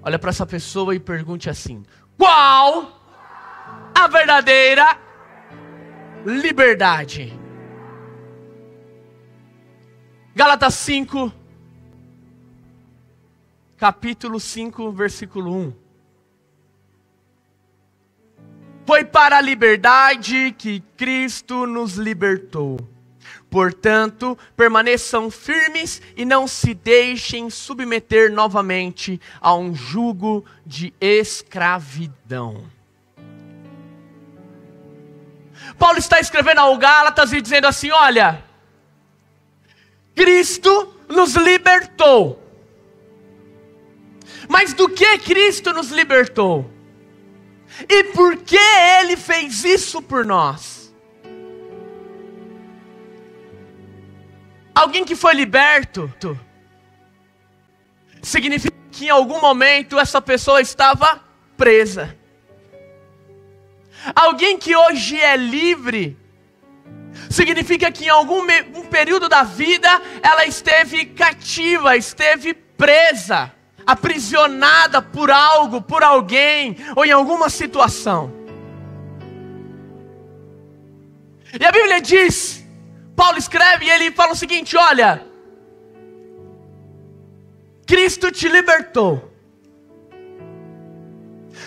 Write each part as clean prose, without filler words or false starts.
Olha para essa pessoa e pergunte assim: qual a verdadeira liberdade? Gálatas 5, capítulo 5, versículo 1. Foi para a liberdade que Cristo nos libertou. Portanto, permaneçam firmes e não se deixem submeter novamente a um jugo de escravidão. Paulo está escrevendo ao Gálatas e dizendo assim: olha, Cristo nos libertou. Mas do que Cristo nos libertou? E por que Ele fez isso por nós? Alguém que foi liberto significa que em algum momento essa pessoa estava presa. Alguém que hoje é livre significa que em algum período da vida ela esteve cativa, esteve presa, aprisionada por algo, por alguém ou em alguma situação. E a Bíblia diz, Paulo escreve e ele fala o seguinte: olha, Cristo te libertou,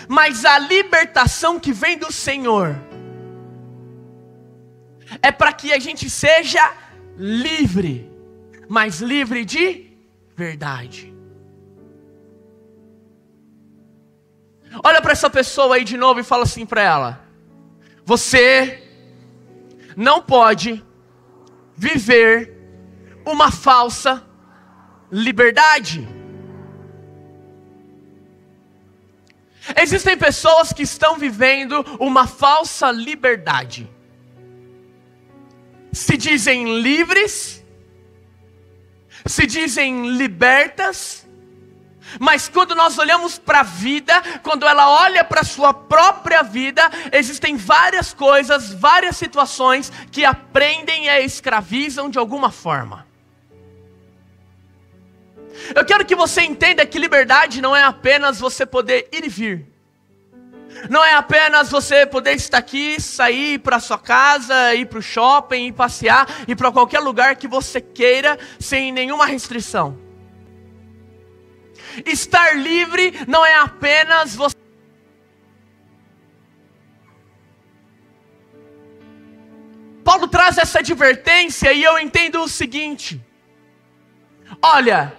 mas a libertação que vem do Senhor é para que a gente seja livre, mas livre de verdade. Olha para essa pessoa aí de novo e fala assim para ela: você não pode viver uma falsa liberdade. Existem pessoas que estão vivendo uma falsa liberdade. Se dizem livres, se dizem libertas, mas quando nós olhamos para a vida, quando ela olha para a sua própria vida, existem várias coisas, várias situações que a prendem e a escravizam de alguma forma. Eu quero que você entenda que liberdade não é apenas você poder ir e vir. Não é apenas você poder estar aqui, sair para sua casa, ir para o shopping, ir passear, ir para qualquer lugar que você queira, sem nenhuma restrição. Estar livre não é apenas você. Paulo traz essa advertência e eu entendo o seguinte: olha,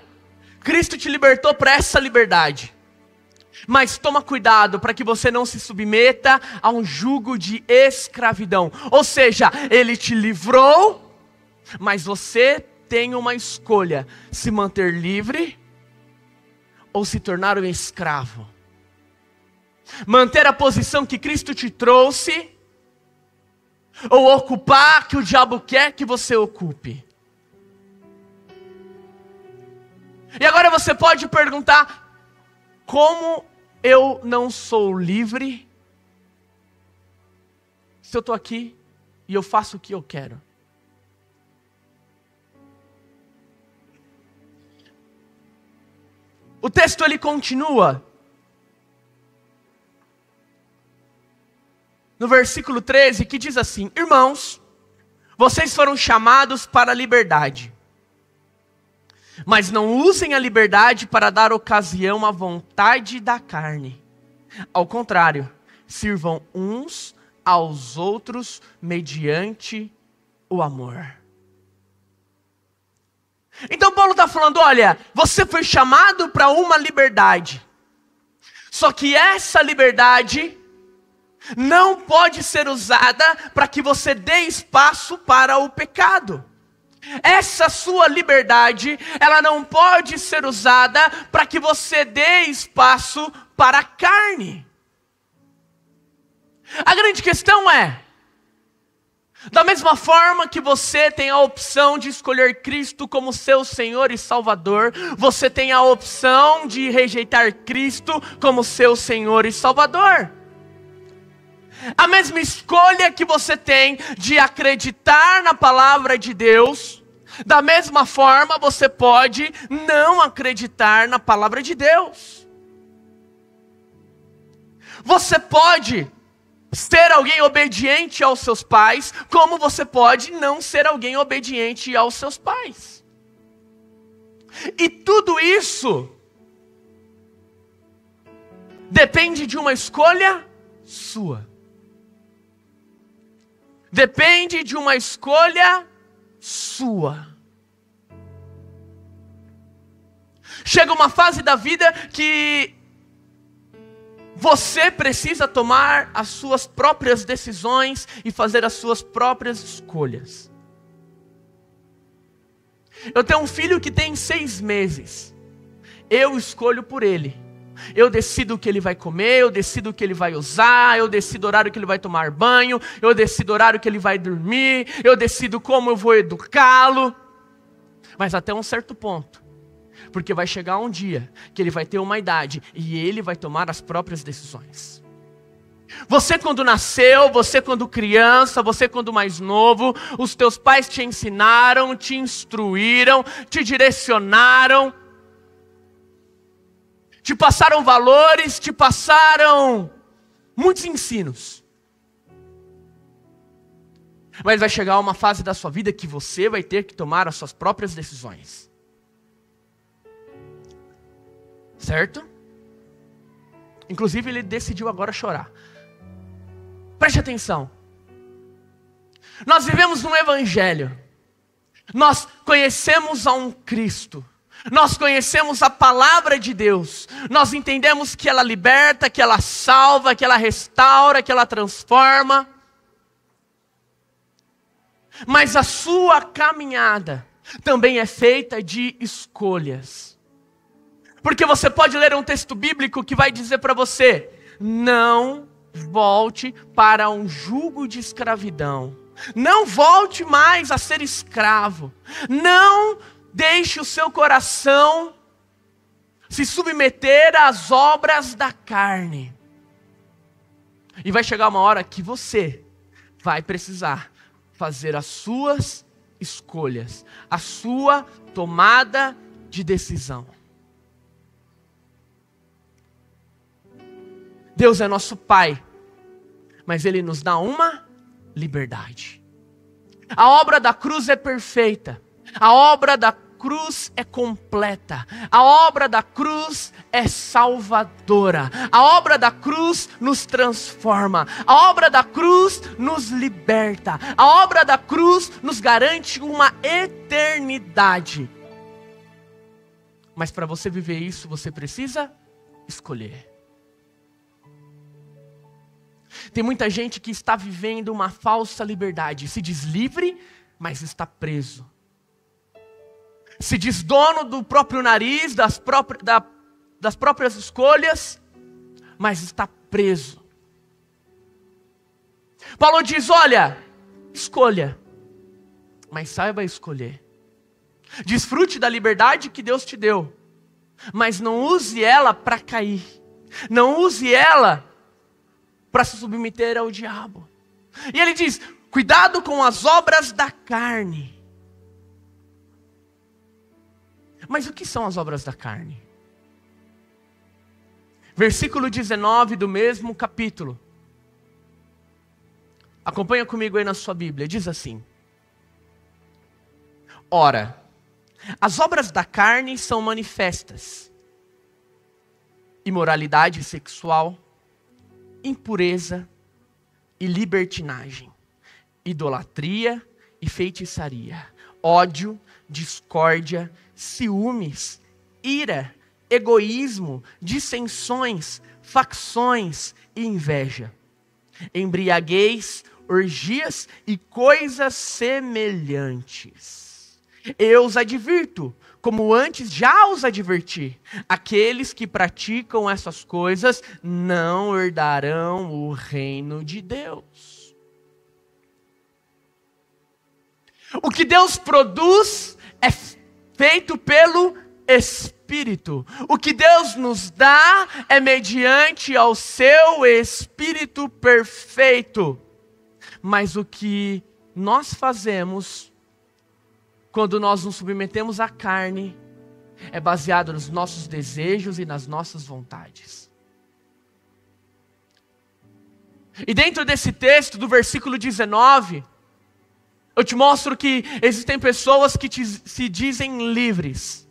Cristo te libertou para essa liberdade, mas toma cuidado para que você não se submeta a um jugo de escravidão. Ou seja, Ele te livrou, mas você tem uma escolha: se manter livre ou se tornar um escravo. Manter a posição que Cristo te trouxe, ou ocupar a que o diabo quer que você ocupe. E agora você pode perguntar: como eu não sou livre se eu estou aqui e eu faço o que eu quero? O texto ele continua no versículo 13, que diz assim: irmãos, vocês foram chamados para a liberdade, mas não usem a liberdade para dar ocasião à vontade da carne. Ao contrário, sirvam uns aos outros mediante o amor. Então Paulo está falando: olha, você foi chamado para uma liberdade, só que essa liberdade não pode ser usada para que você dê espaço para o pecado. Essa sua liberdade, ela não pode ser usada para que você dê espaço para a carne. A grande questão é, da mesma forma que você tem a opção de escolher Cristo como seu Senhor e Salvador, você tem a opção de rejeitar Cristo como seu Senhor e Salvador. A mesma escolha que você tem de acreditar na palavra de Deus, da mesma forma você pode não acreditar na palavra de Deus. Você pode ser alguém obediente aos seus pais, como você pode não ser alguém obediente aos seus pais. E tudo isso depende de uma escolha sua. Depende de uma escolha sua. Chega uma fase da vida que você precisa tomar as suas próprias decisões e fazer as suas próprias escolhas. Eu tenho um filho que tem 6 meses. Eu escolho por ele. Eu decido o que ele vai comer, eu decido o que ele vai usar, eu decido o horário que ele vai tomar banho, eu decido o horário que ele vai dormir, eu decido como eu vou educá-lo. Mas até um certo ponto. Porque vai chegar um dia que ele vai ter uma idade e ele vai tomar as próprias decisões. Você quando nasceu, você quando criança, você quando mais novo, os teus pais te ensinaram, te instruíram, te direcionaram, te passaram valores, te passaram muitos ensinos. Mas vai chegar uma fase da sua vida que você vai ter que tomar as suas próprias decisões. Certo? Inclusive ele decidiu agora chorar. Preste atenção. Nós vivemos num evangelho. Nós conhecemos a um Cristo. Nós conhecemos a palavra de Deus. Nós entendemos que ela liberta, que ela salva, que ela restaura, que ela transforma. Mas a sua caminhada também é feita de escolhas. Porque você pode ler um texto bíblico que vai dizer para você: não volte para um jugo de escravidão. Não volte mais a ser escravo. Não deixe o seu coração se submeter às obras da carne. E vai chegar uma hora que você vai precisar fazer as suas escolhas, a sua tomada de decisão. Deus é nosso Pai, mas Ele nos dá uma liberdade. A obra da cruz é perfeita. A obra da cruz é completa. A obra da cruz é salvadora. A obra da cruz nos transforma. A obra da cruz nos liberta. A obra da cruz nos garante uma eternidade. Mas para você viver isso, você precisa escolher. Tem muita gente que está vivendo uma falsa liberdade. Se diz livre, mas está preso. Se diz dono do próprio nariz, das próprias escolhas, mas está preso. Paulo diz: olha, escolha, mas saiba escolher. Desfrute da liberdade que Deus te deu, mas não use ela para cair. Não use ela para se submeter ao diabo. E ele diz: cuidado com as obras da carne. Mas o que são as obras da carne? Versículo 19 do mesmo capítulo. Acompanha comigo aí na sua Bíblia. Diz assim: ora, as obras da carne são manifestas: imoralidade sexual, impureza e libertinagem, idolatria e feitiçaria, ódio, discórdia, ciúmes, ira, egoísmo, dissensões, facções e inveja, embriaguez, orgias e coisas semelhantes. Eu os advirto, como antes já os adverti: aqueles que praticam essas coisas não herdarão o reino de Deus. O que Deus produz é feito pelo Espírito. O que Deus nos dá é mediante ao seu Espírito perfeito. Mas o que nós fazemos quando nós nos submetemos à carne é baseado nos nossos desejos e nas nossas vontades. E dentro desse texto, do versículo 19, eu te mostro que existem pessoas que se dizem livres,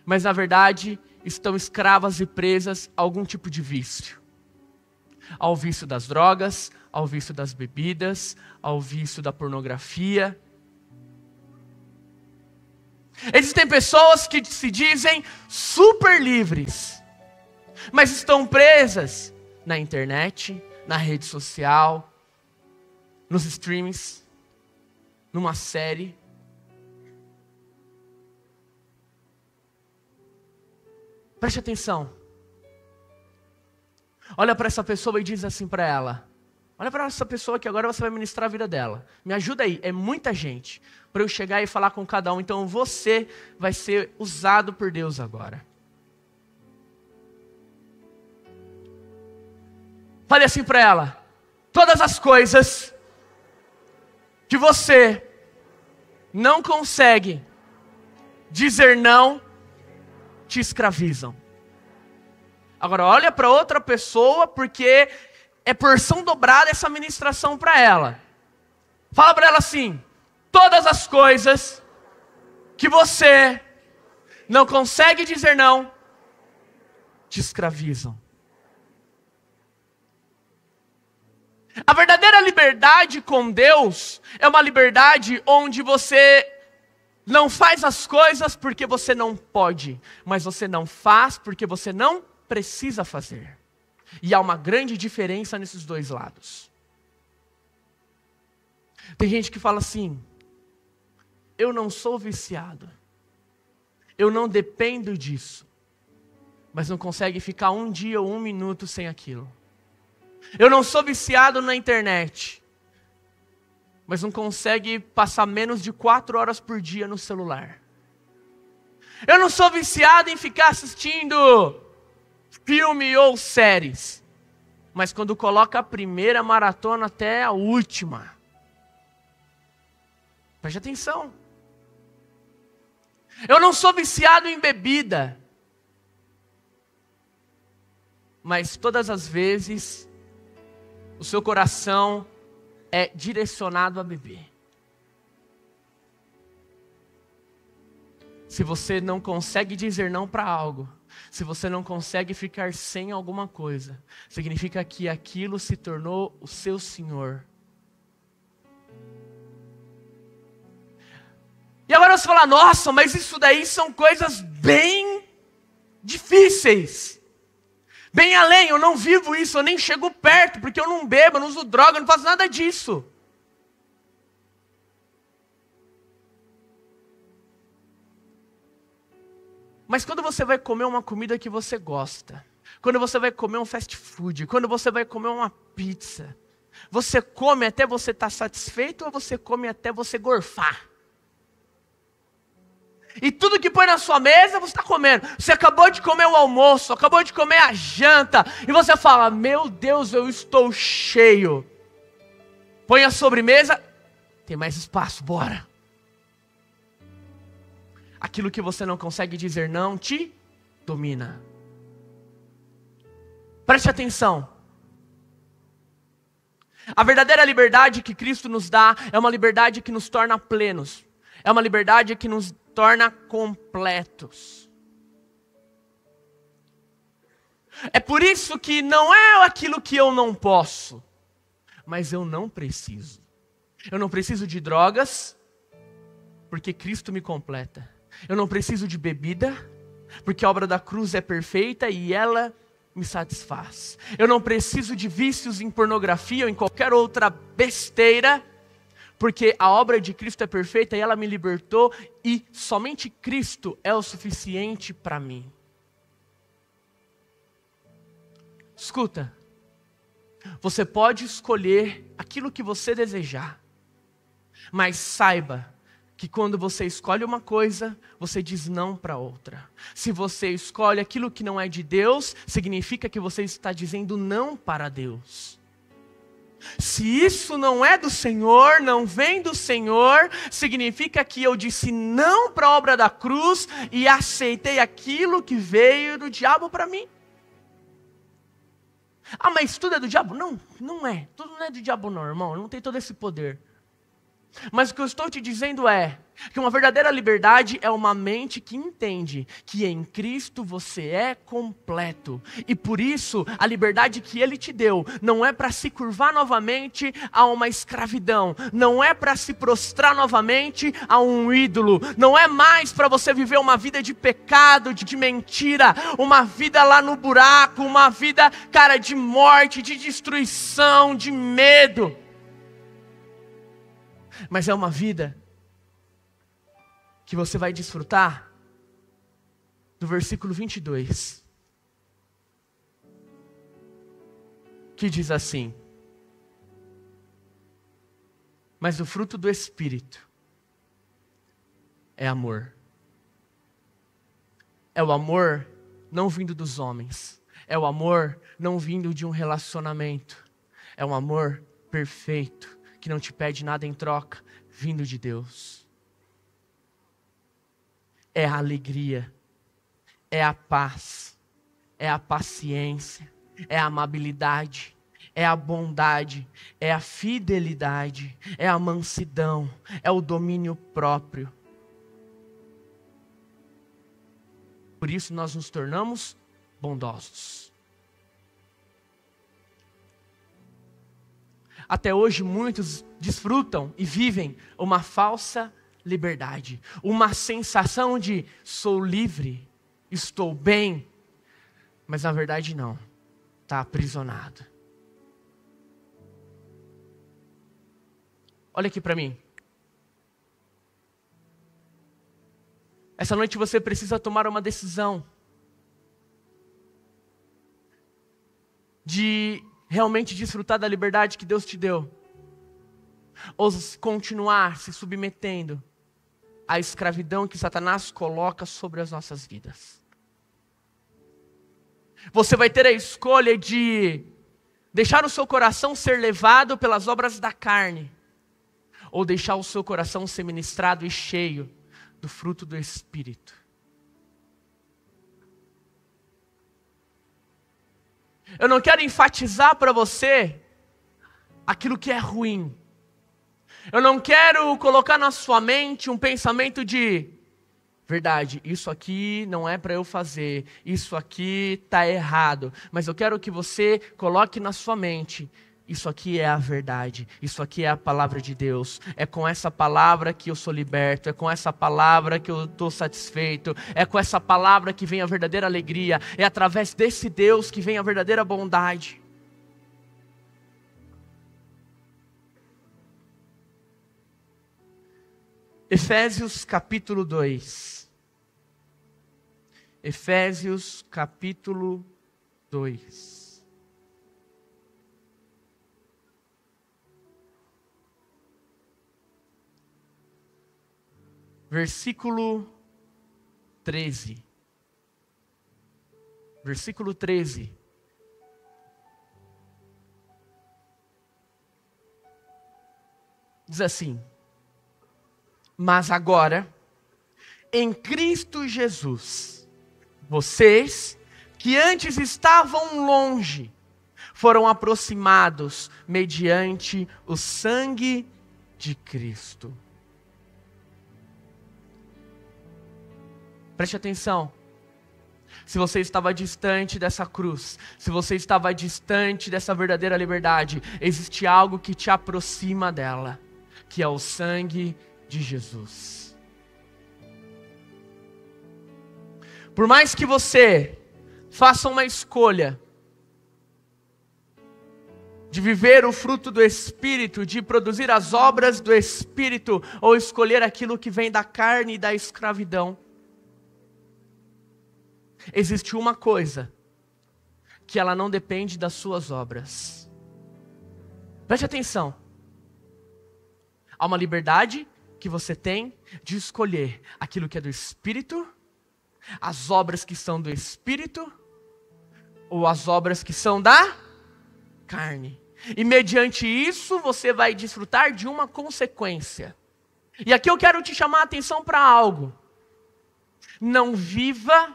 mas na verdade estão escravas e presas a algum tipo de vício. Ao vício das drogas, ao vício das bebidas, ao vício da pornografia. Existem pessoas que se dizem super livres, mas estão presas na internet, na rede social, nos streams, numa série. Preste atenção. Olha para essa pessoa e diz assim para ela. Olha para essa pessoa que agora você vai ministrar a vida dela. Me ajuda aí, é muita gente. Para eu chegar e falar com cada um. Então você vai ser usado por Deus agora. Fale assim para ela. Todas as coisas que você não consegue dizer não, te escravizam. Agora olha para outra pessoa, porque é porção dobrada essa ministração para ela. Fala para ela assim: todas as coisas que você não consegue dizer não, te escravizam. A verdadeira liberdade com Deus é uma liberdade onde você não faz as coisas porque você não pode, mas você não faz porque você não precisa fazer. E há uma grande diferença nesses dois lados. Tem gente que fala assim: eu não sou viciado, eu não dependo disso, mas não consegue ficar um dia ou um minuto sem aquilo. Eu não sou viciado na internet, mas não consegue passar menos de 4 horas por dia no celular. Eu não sou viciado em ficar assistindo filme ou séries, mas quando coloca a primeira maratona até a última. Preste atenção. Eu não sou viciado em bebida, mas todas as vezes o seu coração é direcionado a beber. Se você não consegue dizer não para algo, se você não consegue ficar sem alguma coisa, significa que aquilo se tornou o seu senhor. E agora você fala: nossa, mas isso daí são coisas bem difíceis. Bem além, eu não vivo isso, eu nem chego perto, porque eu não bebo, eu não uso droga, eu não faço nada disso. Mas quando você vai comer uma comida que você gosta, quando você vai comer um fast food, quando você vai comer uma pizza, você come até você estar satisfeito ou você come até você gorfar? E tudo que põe na sua mesa você está comendo. Você acabou de comer o almoço, acabou de comer a janta, e você fala: meu Deus, eu estou cheio. Põe a sobremesa, tem mais espaço, bora. Aquilo que você não consegue dizer não te domina. Preste atenção. A verdadeira liberdade que Cristo nos dá é uma liberdade que nos torna plenos. É uma liberdade que nos torna completos. É por isso que não é aquilo que eu não posso, mas eu não preciso. Eu não preciso de drogas, porque Cristo me completa. Eu não preciso de bebida, porque a obra da cruz é perfeita e ela me satisfaz. Eu não preciso de vícios em pornografia ou em qualquer outra besteira, porque a obra de Cristo é perfeita e ela me libertou, e somente Cristo é o suficiente para mim. Escuta, você pode escolher aquilo que você desejar, mas saiba que quando você escolhe uma coisa, você diz não para outra. Se você escolhe aquilo que não é de Deus, significa que você está dizendo não para Deus. Se isso não é do Senhor, não vem do Senhor, significa que eu disse não para a obra da cruz e aceitei aquilo que veio do diabo para mim. Ah, mas tudo é do diabo? Não, não é. Tudo não é do diabo não, irmão. Ele não tem todo esse poder. Mas o que eu estou te dizendo é que uma verdadeira liberdade é uma mente que entende que em Cristo você é completo. E por isso, a liberdade que Ele te deu não é para se curvar novamente a uma escravidão. Não é para se prostrar novamente a um ídolo. Não é mais para você viver uma vida de pecado, de mentira. Uma vida lá no buraco, uma vida, cara, de morte, de destruição, de medo. Mas é uma vida que você vai desfrutar do versículo 22, que diz assim: mas o fruto do Espírito é amor. É o amor não vindo dos homens, é o amor não vindo de um relacionamento, é um amor perfeito, que não te pede nada em troca, vindo de Deus. É a alegria, é a paz, é a paciência, é a amabilidade, é a bondade, é a fidelidade, é a mansidão, é o domínio próprio. Por isso nós nos tornamos bondosos. Até hoje muitos desfrutam e vivem uma falsa liberdade, uma sensação de sou livre, estou bem, mas na verdade não, está aprisionado. Olha aqui para mim. Essa noite você precisa tomar uma decisão de realmente desfrutar da liberdade que Deus te deu, ou continuar se submetendo à escravidão que Satanás coloca sobre as nossas vidas. Você vai ter a escolha de deixar o seu coração ser levado pelas obras da carne, ou deixar o seu coração ser ministrado e cheio do fruto do Espírito. Eu não quero enfatizar para você aquilo que é ruim. Eu não quero colocar na sua mente um pensamento de verdade, isso aqui não é para eu fazer, isso aqui está errado. Mas eu quero que você coloque na sua mente: isso aqui é a verdade, isso aqui é a palavra de Deus. É com essa palavra que eu sou liberto, é com essa palavra que eu estou satisfeito, é com essa palavra que vem a verdadeira alegria, é através desse Deus que vem a verdadeira bondade. Efésios capítulo 2. Efésios capítulo 2. Versículo 13. Versículo 13. Diz assim: mas agora, em Cristo Jesus, vocês que antes estavam longe, foram aproximados mediante o sangue de Cristo. Preste atenção. Se você estava distante dessa cruz, se você estava distante dessa verdadeira liberdade, existe algo que te aproxima dela, que é o sangue de Jesus. Por mais que você faça uma escolha de viver o fruto do Espírito, de produzir as obras do Espírito, ou escolher aquilo que vem da carne e da escravidão, existe uma coisa, que ela não depende das suas obras. Preste atenção. Há uma liberdade que você tem de escolher aquilo que é do Espírito, as obras que são do Espírito, ou as obras que são da carne. E mediante isso você vai desfrutar de uma consequência. E aqui eu quero te chamar a atenção para algo. Não viva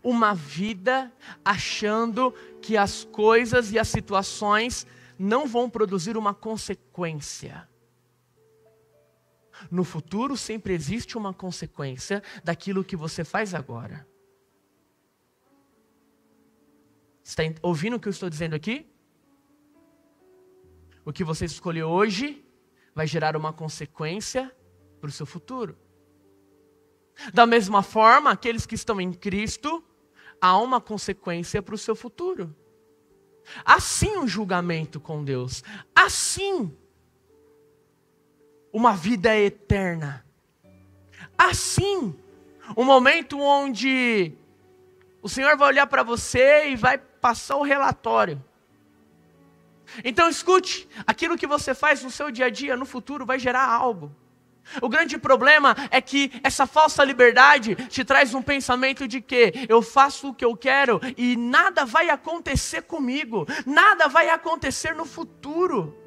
uma vida achando que as coisas e as situações não vão produzir uma consequência. No futuro sempre existe uma consequência daquilo que você faz agora. Está ouvindo o que eu estou dizendo aqui? O que você escolheu hoje vai gerar uma consequência para o seu futuro. Da mesma forma, aqueles que estão em Cristo, há uma consequência para o seu futuro. Assim um julgamento com Deus. Assim uma vida eterna. Assim um momento onde o Senhor vai olhar para você e vai passar o relatório. Então escute, aquilo que você faz no seu dia a dia, no futuro, vai gerar algo. O grande problema é que essa falsa liberdade te traz um pensamento de que eu faço o que eu quero e nada vai acontecer comigo, nada vai acontecer no futuro.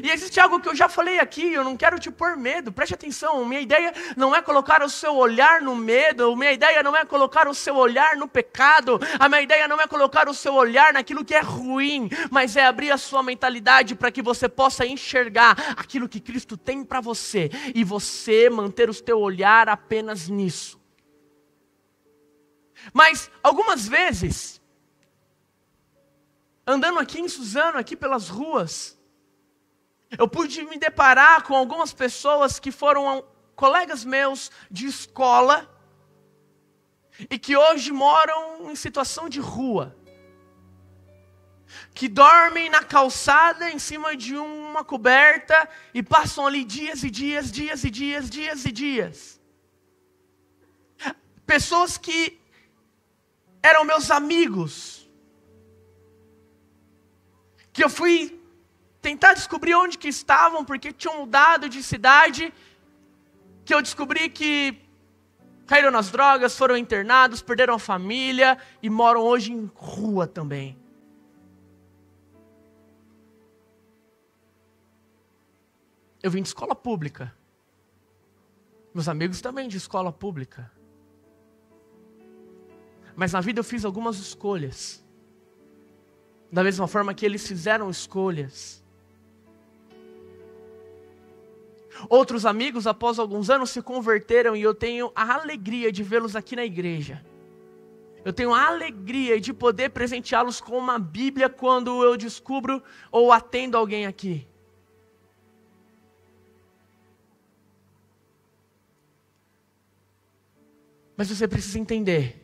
E existe algo que eu já falei aqui, eu não quero te pôr medo, preste atenção, minha ideia não é colocar o seu olhar no medo, minha ideia não é colocar o seu olhar no pecado, a minha ideia não é colocar o seu olhar naquilo que é ruim, mas é abrir a sua mentalidade para que você possa enxergar aquilo que Cristo tem para você, e você manter o seu olhar apenas nisso. Mas algumas vezes, andando aqui em Suzano, aqui pelas ruas, eu pude me deparar com algumas pessoas que foram colegas meus de escola e que hoje moram em situação de rua, que dormem na calçada em cima de uma coberta e passam ali dias e dias, dias e dias, dias e dias. Pessoas que eram meus amigos, que eu fui tentar descobrir onde que estavam, porque tinham mudado de cidade, que eu descobri que caíram nas drogas, foram internados, perderam a família e moram hoje em rua também. Eu vim de escola pública. Meus amigos também de escola pública. Mas na vida eu fiz algumas escolhas. Da mesma forma que eles fizeram escolhas. Outros amigos, após alguns anos, se converteram e eu tenho a alegria de vê-los aqui na igreja. Eu tenho a alegria de poder presenteá-los com uma Bíblia quando eu descubro ou atendo alguém aqui. Mas você precisa entender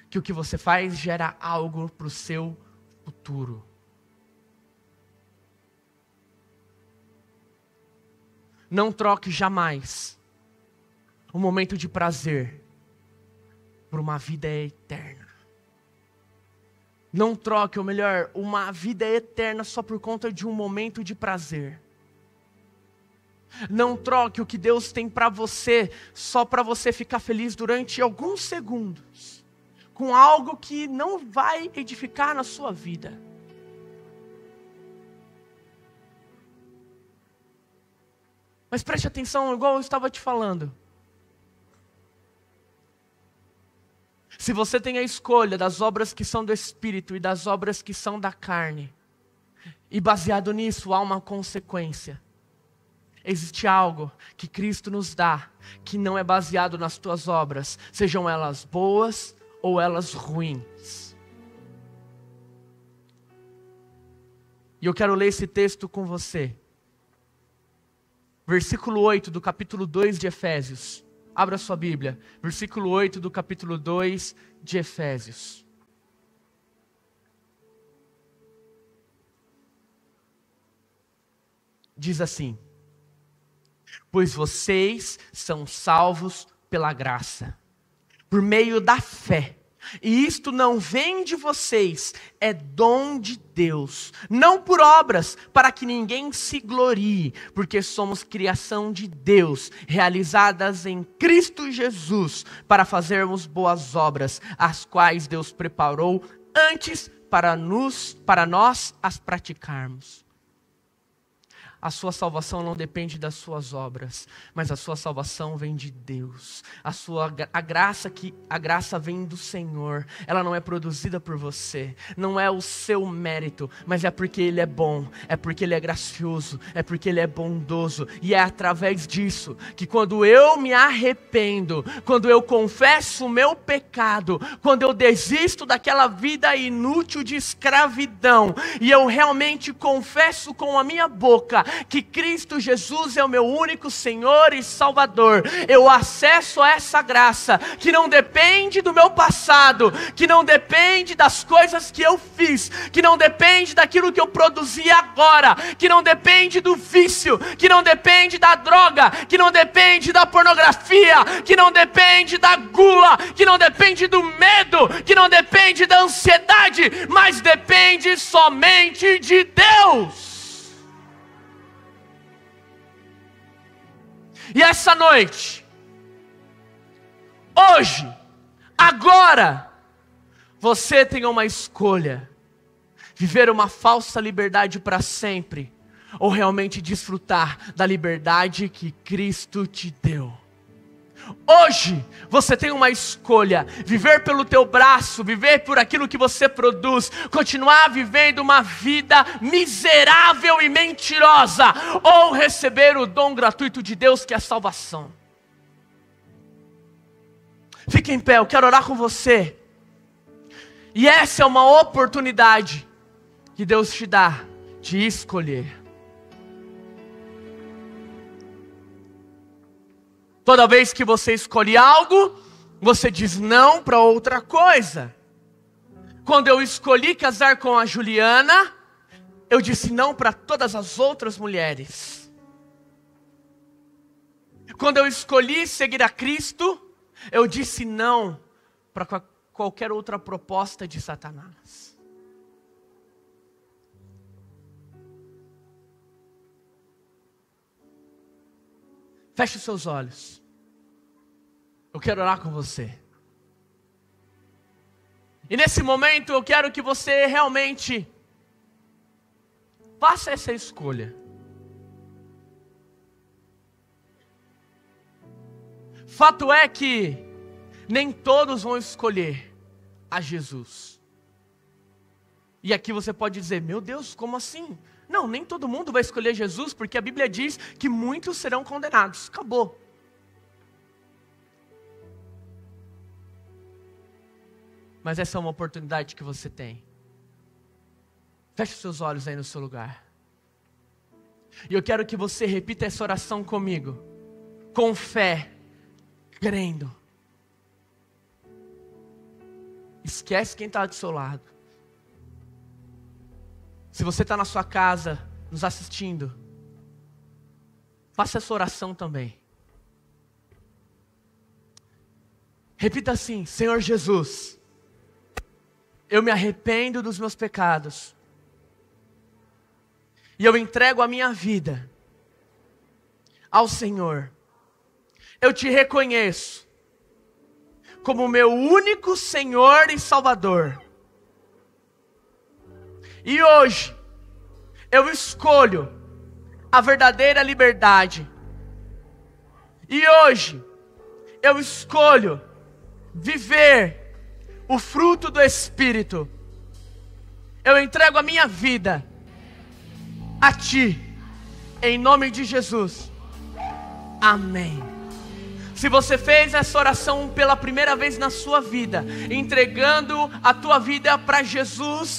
que o que você faz gera algo para o seu futuro. Não troque jamais um momento de prazer por uma vida eterna. Não troque, ou melhor, uma vida eterna só por conta de um momento de prazer. Não troque o que Deus tem para você só para você ficar feliz durante alguns segundos com algo que não vai edificar na sua vida. Mas preste atenção, igual eu estava te falando. Se você tem a escolha das obras que são do Espírito e das obras que são da carne, e baseado nisso há uma consequência. Existe algo que Cristo nos dá, que não é baseado nas tuas obras, sejam elas boas ou elas ruins. E eu quero ler esse texto com você. Versículo 8 do capítulo 2 de Efésios. Abra sua Bíblia. Versículo 8 do capítulo 2 de Efésios. Diz assim: pois vocês são salvos pela graça, por meio da fé. E isto não vem de vocês, é dom de Deus, não por obras, para que ninguém se glorie, porque somos criação de Deus, realizadas em Cristo Jesus, para fazermos boas obras, as quais Deus preparou antes para nós as praticarmos. A sua salvação não depende das suas obras, mas a sua salvação vem de Deus. A graça vem do Senhor. Ela não é produzida por você, não é o seu mérito, mas é porque Ele é bom, é porque Ele é gracioso, é porque Ele é bondoso. E é através disso que quando eu me arrependo, quando eu confesso o meu pecado, quando eu desisto daquela vida inútil de escravidão, e eu realmente confesso com a minha boca que Cristo Jesus é o meu único Senhor e Salvador, eu acesso a essa graça, que não depende do meu passado, que não depende das coisas que eu fiz, que não depende daquilo que eu produzi agora, que não depende do vício, que não depende da droga, que não depende da pornografia, que não depende da gula, que não depende do medo, que não depende da ansiedade, mas depende somente de Deus. E essa noite, hoje, agora, você tem uma escolha: viver uma falsa liberdade para sempre, ou realmente desfrutar da liberdade que Cristo te deu. Hoje, você tem uma escolha: viver pelo teu braço, viver por aquilo que você produz, continuar vivendo uma vida miserável e mentirosa, ou receber o dom gratuito de Deus, que é a salvação. Fique em pé, eu quero orar com você. E essa é uma oportunidade que Deus te dá de escolher. Toda vez que você escolhe algo, você diz não para outra coisa. Quando eu escolhi casar com a Juliana, eu disse não para todas as outras mulheres. Quando eu escolhi seguir a Cristo, eu disse não para qualquer outra proposta de Satanás. Feche os seus olhos. Eu quero orar com você. E nesse momento eu quero que você realmente faça essa escolha. Fato é que nem todos vão escolher a Jesus. E aqui você pode dizer: meu Deus, como assim? Não, nem todo mundo vai escolher Jesus, porque a Bíblia diz que muitos serão condenados. Acabou. Mas essa é uma oportunidade que você tem. Feche os seus olhos aí no seu lugar. E eu quero que você repita essa oração comigo, com fé, crendo. Esquece quem está do seu lado. Se você está na sua casa, nos assistindo, faça essa oração também. Repita assim: Senhor Jesus, eu me arrependo dos meus pecados, e eu entrego a minha vida ao Senhor. Eu te reconheço como meu único Senhor e Salvador. E hoje, eu escolho a verdadeira liberdade. E hoje, eu escolho viver o fruto do Espírito. Eu entrego a minha vida a Ti, em nome de Jesus. Amém. Se você fez essa oração pela primeira vez na sua vida, entregando a tua vida para Jesus,